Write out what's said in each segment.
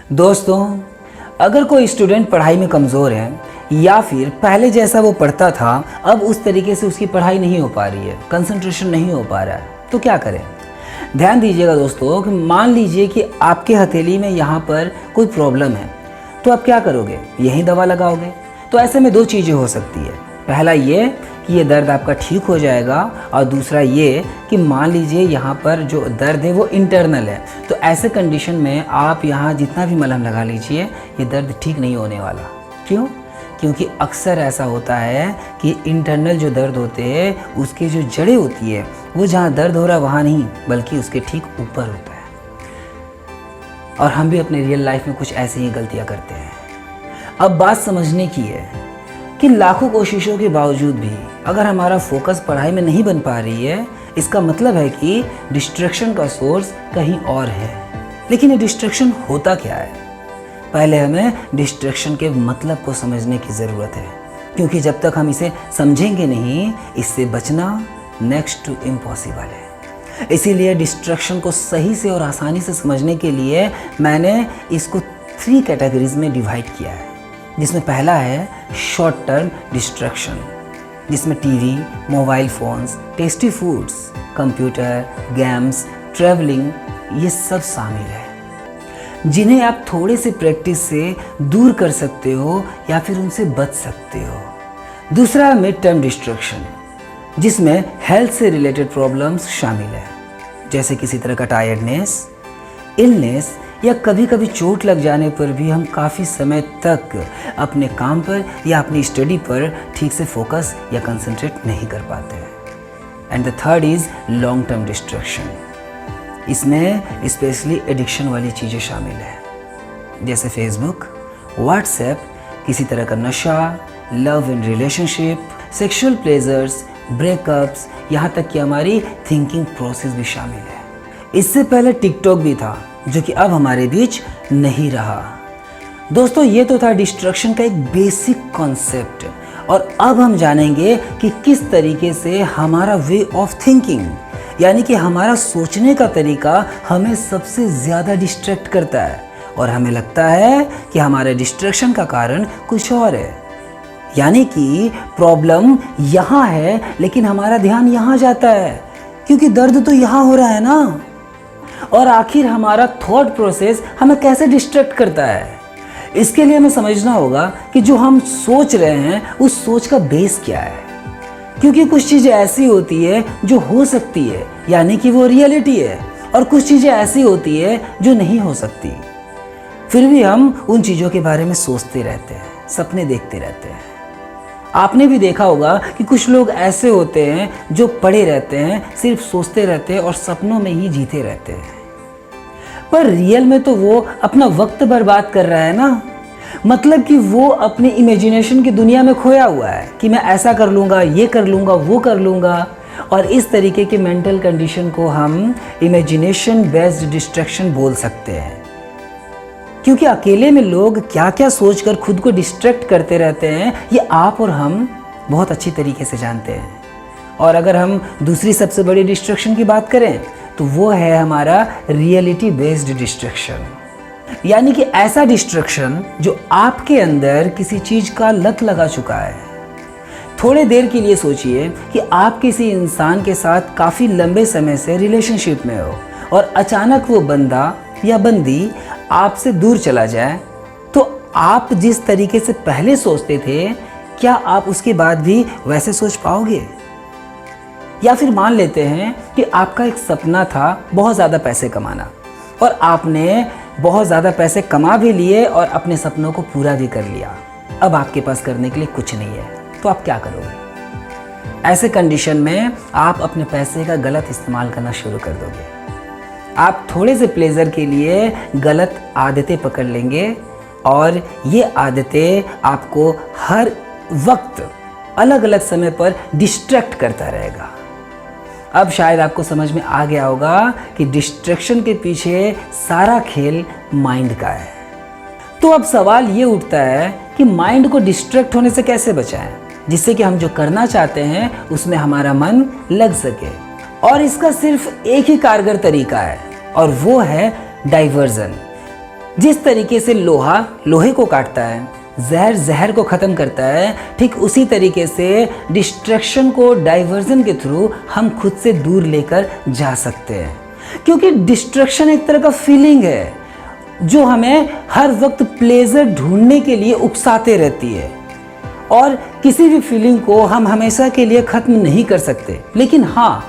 दोस्तों, अगर कोई स्टूडेंट पढ़ाई में कमज़ोर है या फिर पहले जैसा वो पढ़ता था अब उस तरीके से उसकी पढ़ाई नहीं हो पा रही है, कंसंट्रेशन नहीं हो पा रहा है, तो क्या करें? ध्यान दीजिएगा दोस्तों कि मान लीजिए कि आपके हथेली में यहाँ पर कोई प्रॉब्लम है, तो आप क्या करोगे? यही दवा लगाओगे? तो ऐसे में दो चीज़ें हो सकती है। पहला ये कि ये दर्द आपका ठीक हो जाएगा और दूसरा ये कि मान लीजिए यहाँ पर जो दर्द है वो इंटरनल है, तो ऐसे कंडीशन में आप यहाँ जितना भी मलहम लगा लीजिए ये दर्द ठीक नहीं होने वाला। क्यों? क्योंकि अक्सर ऐसा होता है कि इंटरनल जो दर्द होते हैं उसके जो जड़ें होती है वो जहाँ दर्द हो रहा है वहाँ नहीं बल्कि उसके ठीक ऊपर होता है। और हम भी अपने रियल लाइफ में कुछ ऐसी ही गलतियाँ करते हैं। अब बात समझने की है कि लाखों कोशिशों के बावजूद भी अगर हमारा फोकस पढ़ाई में नहीं बन पा रही है, इसका मतलब है कि डिस्ट्रैक्शन का सोर्स कहीं और है। लेकिन ये डिस्ट्रैक्शन होता क्या है? पहले हमें डिस्ट्रैक्शन के मतलब को समझने की ज़रूरत है, क्योंकि जब तक हम इसे समझेंगे नहीं, इससे बचना नेक्स्ट टू इम्पॉसिबल है। इसीलिए डिस्ट्रैक्शन को सही से और आसानी से समझने के लिए मैंने इसको 3 कैटेगरीज में डिवाइड किया है, जिसमें पहला है शॉर्ट टर्म डिस्ट्रैक्शन, जिसमें TV, mobile phones, tasty foods, computer, games, travelling ये सब शामिल है, जिन्हें आप थोड़े से प्रैक्टिस से दूर कर सकते हो या फिर उनसे बच सकते हो। दूसरा मिड टर्म डिस्ट्रैक्शन, जिसमें हेल्थ से रिलेटेड प्रॉब्लम्स शामिल है, जैसे किसी तरह का टायर्डनेस, इलनेस या कभी कभी चोट लग जाने पर भी हम काफ़ी समय तक अपने काम पर या अपनी स्टडी पर ठीक से फोकस या कंसंट्रेट नहीं कर पाते हैं। And the third is long term distraction. इसमें स्पेशली एडिक्शन वाली चीज़ें शामिल हैं, जैसे फेसबुक, व्हाट्सएप, किसी तरह का नशा, love in relationship, sexual pleasures, breakups, यहाँ तक कि हमारी थिंकिंग प्रोसेस भी शामिल है। इससे पहले टिकटॉक भी था, जो कि अब हमारे बीच नहीं रहा। दोस्तों, ये तो था डिस्ट्रैक्शन का एक बेसिक कॉन्सेप्ट, और अब हम जानेंगे कि किस तरीके से हमारा वे ऑफ थिंकिंग, यानी कि हमारा सोचने का तरीका हमें सबसे ज़्यादा डिस्ट्रैक्ट करता है, और हमें लगता है कि हमारे डिस्ट्रैक्शन का कारण कुछ और है। यानी कि प्रॉब्लम यहाँ है लेकिन हमारा ध्यान यहाँ जाता है, क्योंकि दर्द तो यहाँ हो रहा है ना। और आखिर हमारा थॉट प्रोसेस हमें कैसे डिस्ट्रैक्ट करता है? इसके लिए हमें समझना होगा कि जो हम सोच रहे हैं उस सोच का बेस क्या है, क्योंकि कुछ चीज़ें ऐसी होती है जो हो सकती है, यानी कि वो रियलिटी है, और कुछ चीज़ें ऐसी होती है जो नहीं हो सकती। फिर भी हम उन चीज़ों के बारे में सोचते रहते हैं, सपने देखते रहते हैं। आपने भी देखा होगा कि कुछ लोग ऐसे होते हैं जो पड़े रहते हैं, सिर्फ सोचते रहते हैं और सपनों में ही जीते रहते हैं, पर रियल में तो वो अपना वक्त बर्बाद कर रहा है ना। मतलब कि वो अपनी इमेजिनेशन की दुनिया में खोया हुआ है कि मैं ऐसा कर लूँगा, ये कर लूँगा, वो कर लूँगा। और इस तरीके के मेंटल कंडीशन को हम इमेजिनेशन बेस्ड डिस्ट्रैक्शन बोल सकते हैं, क्योंकि अकेले में लोग क्या क्या सोचकर खुद को डिस्ट्रैक्ट करते रहते हैं ये आप और हम बहुत अच्छी तरीके से जानते हैं। और अगर हम दूसरी सबसे बड़ी डिस्ट्रैक्शन की बात करें तो वो है हमारा रियलिटी बेस्ड डिस्ट्रैक्शन, यानी कि ऐसा डिस्ट्रैक्शन जो आपके अंदर किसी चीज़ का लत लगा चुका है। थोड़े देर के लिए सोचिए कि आप किसी इंसान के साथ काफ़ी लंबे समय से रिलेशनशिप में हो और अचानक वो बंदा या बंदी आपसे दूर चला जाए, तो आप जिस तरीके से पहले सोचते थे क्या आप उसके बाद भी वैसे सोच पाओगे? या फिर मान लेते हैं कि आपका एक सपना था बहुत ज़्यादा पैसे कमाना, और आपने बहुत ज़्यादा पैसे कमा भी लिए और अपने सपनों को पूरा भी कर लिया। अब आपके पास करने के लिए कुछ नहीं है, तो आप क्या करोगे? ऐसे कंडीशन में आप अपने पैसे का गलत इस्तेमाल करना शुरू कर दोगे। आप थोड़े से प्लेजर के लिए गलत आदतें पकड़ लेंगे, और ये आदतें आपको हर वक्त अलग अलग समय पर डिस्ट्रैक्ट करता रहेगा। अब शायद आपको समझ में आ गया होगा कि डिस्ट्रैक्शन के पीछे सारा खेल माइंड का है। तो अब सवाल ये उठता है कि माइंड को डिस्ट्रैक्ट होने से कैसे बचाएं, जिससे कि हम जो करना चाहते हैं उसमें हमारा मन लग सके। और इसका सिर्फ एक ही कारगर तरीका है, और वो है डाइवर्जन। जिस तरीके से लोहा लोहे को काटता है, जहर जहर को ख़त्म करता है, ठीक उसी तरीके से डिस्ट्रैक्शन को डाइवर्जन के थ्रू हम खुद से दूर लेकर जा सकते हैं। क्योंकि डिस्ट्रैक्शन एक तरह का फीलिंग है जो हमें हर वक्त प्लेजर ढूंढने के लिए उकसाते रहती है, और किसी भी फीलिंग को हम हमेशा के लिए ख़त्म नहीं कर सकते, लेकिन हाँ,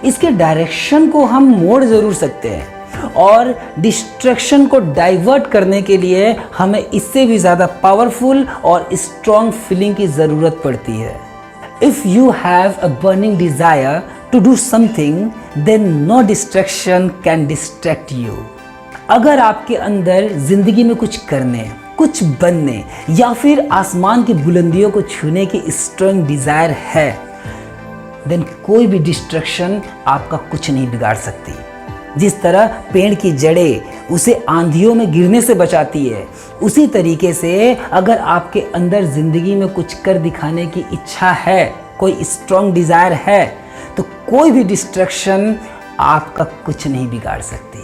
इसके डायरेक्शन को हम मोड़ ज़रूर सकते हैं। और डिस्ट्रैक्शन को डाइवर्ट करने के लिए हमें इससे भी ज़्यादा पावरफुल और स्ट्रॉन्ग फीलिंग की ज़रूरत पड़ती है। If you have a burning desire to do something, then no distraction can distract you. अगर आपके अंदर ज़िंदगी में कुछ करने, कुछ बनने या फिर आसमान की बुलंदियों को छूने की स्ट्रॉन्ग डिज़ायर है, देन कोई भी डिस्ट्रैक्शन आपका कुछ नहीं बिगाड़ सकती। जिस तरह पेड़ की जड़ें उसे आंधियों में गिरने से बचाती है, उसी तरीके से अगर आपके अंदर ज़िंदगी में कुछ कर दिखाने की इच्छा है, कोई स्ट्रॉन्ग डिज़ायर है, तो कोई भी डिस्ट्रैक्शन आपका कुछ नहीं बिगाड़ सकती।